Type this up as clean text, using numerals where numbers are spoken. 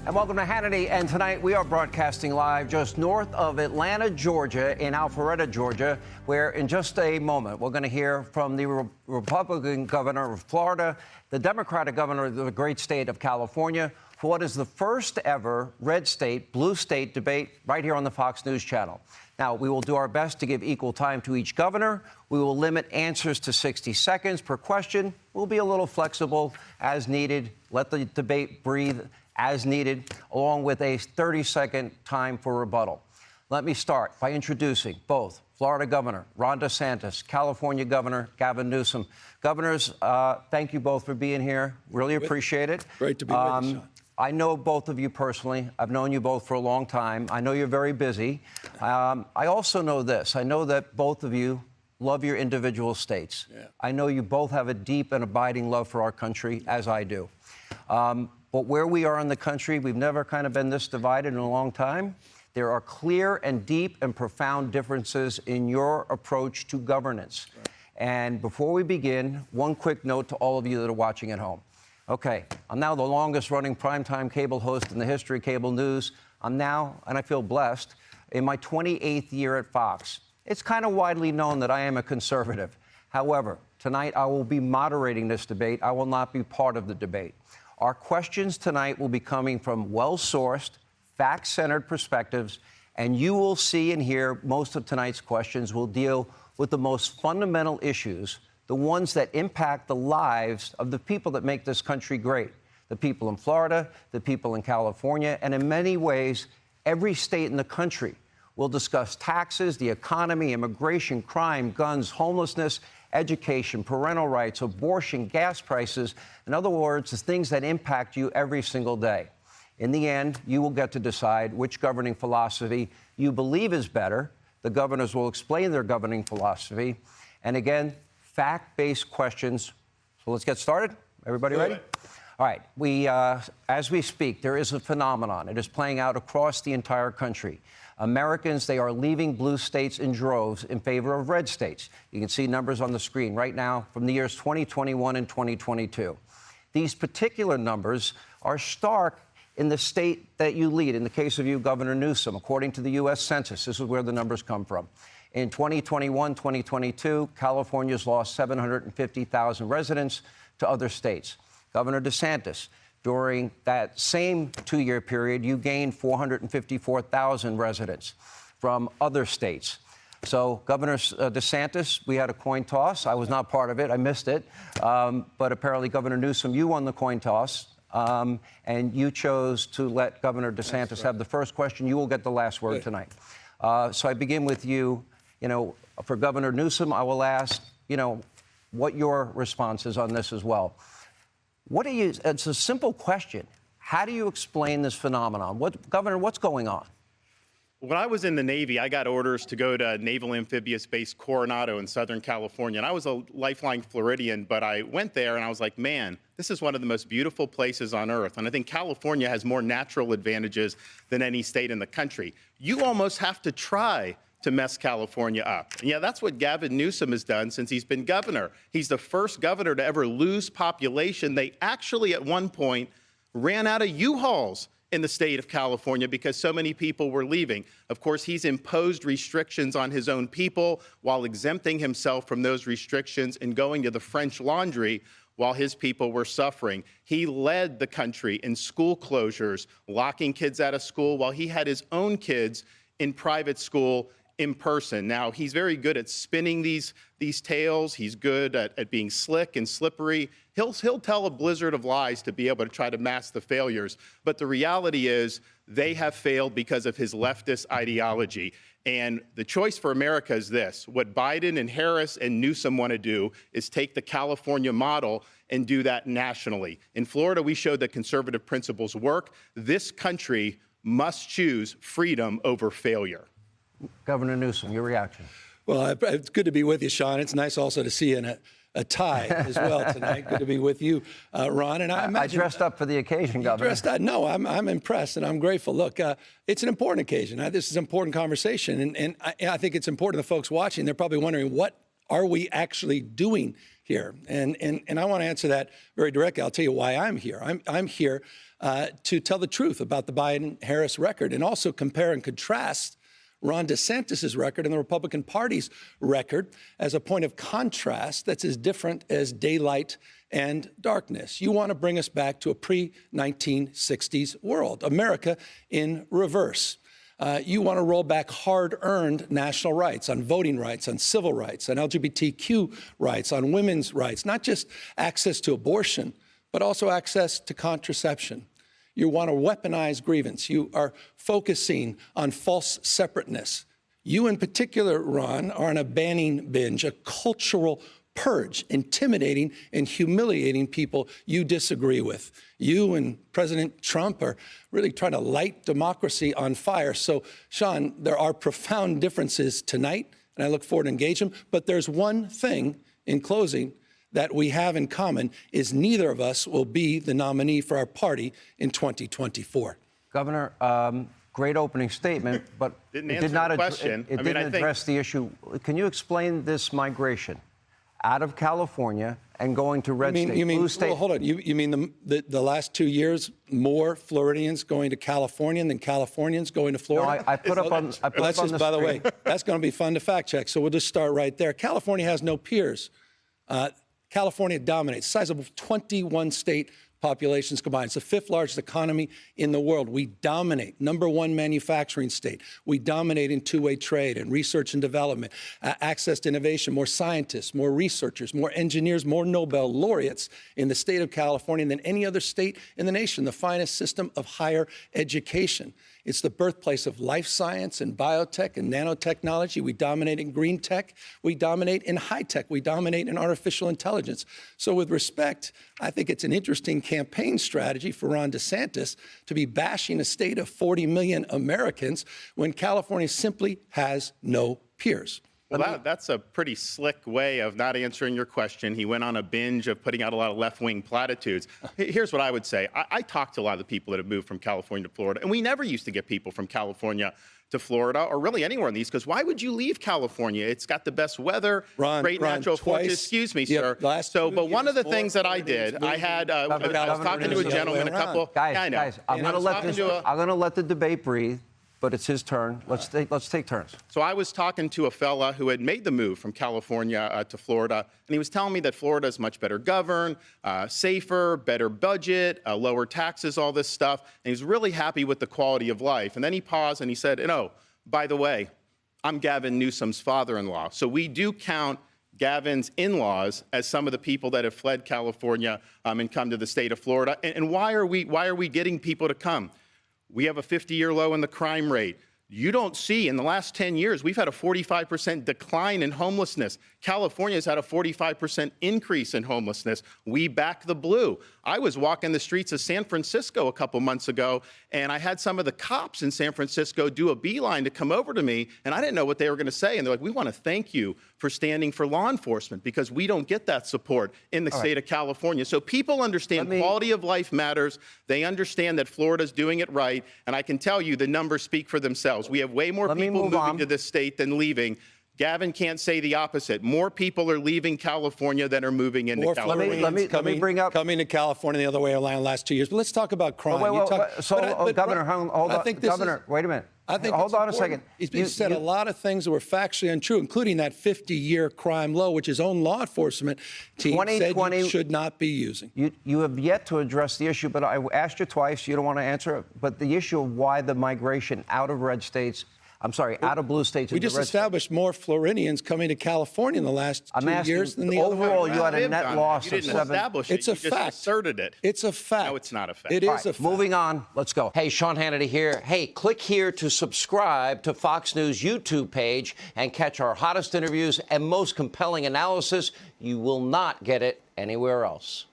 And welcome to Hannity. And tonight we are broadcasting live just north of Atlanta, Georgia, in Alpharetta, Georgia, where in just a moment we're going to hear from the Republican governor of Florida, the Democratic governor of the great state of California, for what is the first ever red state, blue state debate right here on the Fox News channel. Now, we will do our best to give equal time to each governor. We will limit answers to 60 seconds per question. We'll be a little flexible as needed. Let the debate breathe as needed, along with a 30-second time for rebuttal. Let me start by introducing both Florida Governor Ron DeSantis, California Governor Gavin Newsom. Governors, thank you both for being here. Really appreciate it. Great to be with you, Sean. I know both of you personally. I've known you both for a long time. I know you're very busy. I also know this. I know that both of you love your individual states. Yeah. I know you both have a deep and abiding love for our country, as I do. But where we are in the country, we've never kind of been this divided in a long time. There are clear and deep and profound differences in your approach to governance. Right. And before we begin, one quick note to all of you that are watching at home. Okay, I'm now the longest-running primetime cable host in the history of cable news. I'm now, and I feel blessed, in my 28th year at Fox. It's kind of widely known that I am a conservative. However, tonight I will be moderating this debate. I will not be part of the debate. Our questions tonight will be coming from well-sourced, fact-centered perspectives, and you will see and hear most of tonight's questions will deal with the most fundamental issues, the ones that impact the lives of the people that make this country great, the people in Florida, the people in California, and in many ways, every state in the country. We'll discuss taxes, the economy, immigration, crime, guns, homelessness, education, parental rights, abortion, gas prices. In other words, the things that impact you every single day. In the end, you will get to decide which governing philosophy you believe is better. The governors will explain their governing philosophy. And again, fact-based questions. So let's get started. Everybody ready? All right. As we speak, there is a phenomenon. It is playing out across the entire country. Americans, they are leaving blue states in droves in favor of red states. You can see numbers on the screen right now from the years 2021 and 2022. These particular numbers are stark in the state that you lead. In the case of you, Governor Newsom, according to the U.S. Census, this is where the numbers come from. In 2021, 2022, California's lost 750,000 residents to other states. Governor DeSantis, during that same two-year period, you gained 454,000 residents from other states. So, Governor DeSantis, we had a coin toss. I was not part of it. I missed it. But apparently, Governor Newsom, you won the coin toss. And you chose to let Governor DeSantis have the first question. You will get the last word tonight. So I begin with you. You know, for Governor Newsom, I will ask, what your response is on this as well. It's a simple question. How do you explain this phenomenon? Governor, what's going on? When I was in the Navy, I got orders to go to Naval Amphibious Base Coronado in Southern California. And I was a lifelong Floridian, but I went there and I was like, man, this is one of the most beautiful places on earth. And I think California has more natural advantages than any state in the country. You almost have to try to mess California up. And yeah, that's what Gavin Newsom has done since he's been governor. He's the first governor to ever lose population. They actually, at one point, ran out of U-Hauls in the state of California because so many people were leaving. Of course, he's imposed restrictions on his own people while exempting himself from those restrictions and going to the French Laundry while his people were suffering. He led the country in school closures, locking kids out of school while he had his own kids in private school in person. Now, he's very good at spinning these tales. He's good at being slick and slippery. He'll tell a blizzard of lies to be able to try to mask the failures. But the reality is they have failed because of his leftist ideology. And the choice for America is this. What Biden and Harris and Newsom want to do is take the California model and do that nationally. In Florida, we showed that conservative principles work. This country must choose freedom over failure. Governor Newsom, your reaction. Well, it's good to be with you, Sean. It's nice also to see you in a tie as well tonight. Good to be with you, Ron. And I dressed up for the occasion, Governor. No, I'm impressed and I'm grateful. Look, it's an important occasion. This is an important conversation. And I think it's important to the folks watching. They're probably wondering, what are we actually doing here? And I want to answer that very directly. I'll tell you why I'm here. I'm here to tell the truth about the Biden-Harris record and also compare and contrast Ron DeSantis' record and the Republican Party's record as a point of contrast that's as different as daylight and darkness. You want to bring us back to a pre-1960s world, America in reverse. You want to roll back hard-earned national rights on voting rights, on civil rights, on LGBTQ rights, on women's rights, not just access to abortion, but also access to contraception. You want to weaponize grievance. You are focusing on false separateness. You in particular, Ron, are on a banning binge, a cultural purge, intimidating and humiliating people you disagree with. You and President Trump are really trying to light democracy on fire. So, Sean, there are profound differences tonight, and I look forward to engaging them. But there's one thing in closing that we have in common is neither of us will be the nominee for our party in 2024. Governor, great opening statement, but Didn't it answer did not the question. It I mean, didn't address the issue. Can you explain this migration out of California and going to red state, blue state? Well, hold on. You mean the last 2 years, more Floridians going to California than Californians going to Florida? No, I put up on the screen. By the way, that's going to be fun to fact check. So we'll just start right there. California has no peers. California dominates, size of 21 state populations combined. It's the fifth largest economy in the world. We dominate, #1 manufacturing state. We dominate in two-way trade and research and development, access to innovation, more scientists, more researchers, more engineers, more Nobel laureates in the state of California than any other state in the nation, the finest system of higher education. It's the birthplace of life science and biotech and nanotechnology. We dominate in green tech. We dominate in high tech. We dominate in artificial intelligence. So with respect, I think it's an interesting campaign strategy for Ron DeSantis to be bashing a state of 40 million Americans when California simply has no peers. Well, that's a pretty slick way of not answering your question. He went on a binge of putting out a lot of left-wing platitudes. Here's what I would say. I talked to a lot of the people that have moved from California to Florida, and we never used to get people from California to Florida or really anywhere in the East, because why would you leave California? It's got the best weather, great natural forces. Excuse me, sir. But one of the things that I did, I was talking to a gentleman, Guys, I'm going to let the debate breathe. But it's his turn. Let's take turns. So I was talking to a fella who had made the move from California to Florida, and he was telling me that Florida is much better governed, safer, better budget, lower taxes, all this stuff. And he's really happy with the quality of life. And then he paused and he said, "Oh, by the way, I'm Gavin Newsom's father-in-law." So we do count Gavin's in-laws as some of the people that have fled California and come to the state of Florida. And why are we getting people to come? We have a 50-year low in the crime rate. You don't see, in the last 10 years, we've had a 45% decline in homelessness. California's had a 45% increase in homelessness. We back the blue. I was walking the streets of San Francisco a couple months ago, and I had some of the cops in San Francisco do a beeline to come over to me, and I didn't know what they were going to say. And they're like, "We want to thank you for standing for law enforcement, because we don't get that support in the state of California." So people understand quality of life matters. They understand that Florida's doing it right, and I can tell you the numbers speak for themselves. We have way more people moving to this state than leaving. Gavin can't say the opposite. More people are leaving California than are moving into California. Let me bring up coming to California the other way around the last 2 years. But let's talk about crime. Governor, hold on. Governor, wait a minute. Hold on a second. You said a lot of things that were factually untrue, including that 50-year crime low, which his own law enforcement team said you should not be using. You have yet to address the issue, but I asked you twice. You don't want to answer it. But the issue of why the migration out of red states, out of blue states. We just established more Floridians coming to California in the last 2 years than the other way. Overall, you had a net loss of 7. It's a fact. Just asserted it. It's a fact. No, it's not a fact. It is a fact. Moving on. Let's go. Hey, Sean Hannity here. Hey, click here to subscribe to Fox News YouTube page and catch our hottest interviews and most compelling analysis. You will not get it anywhere else.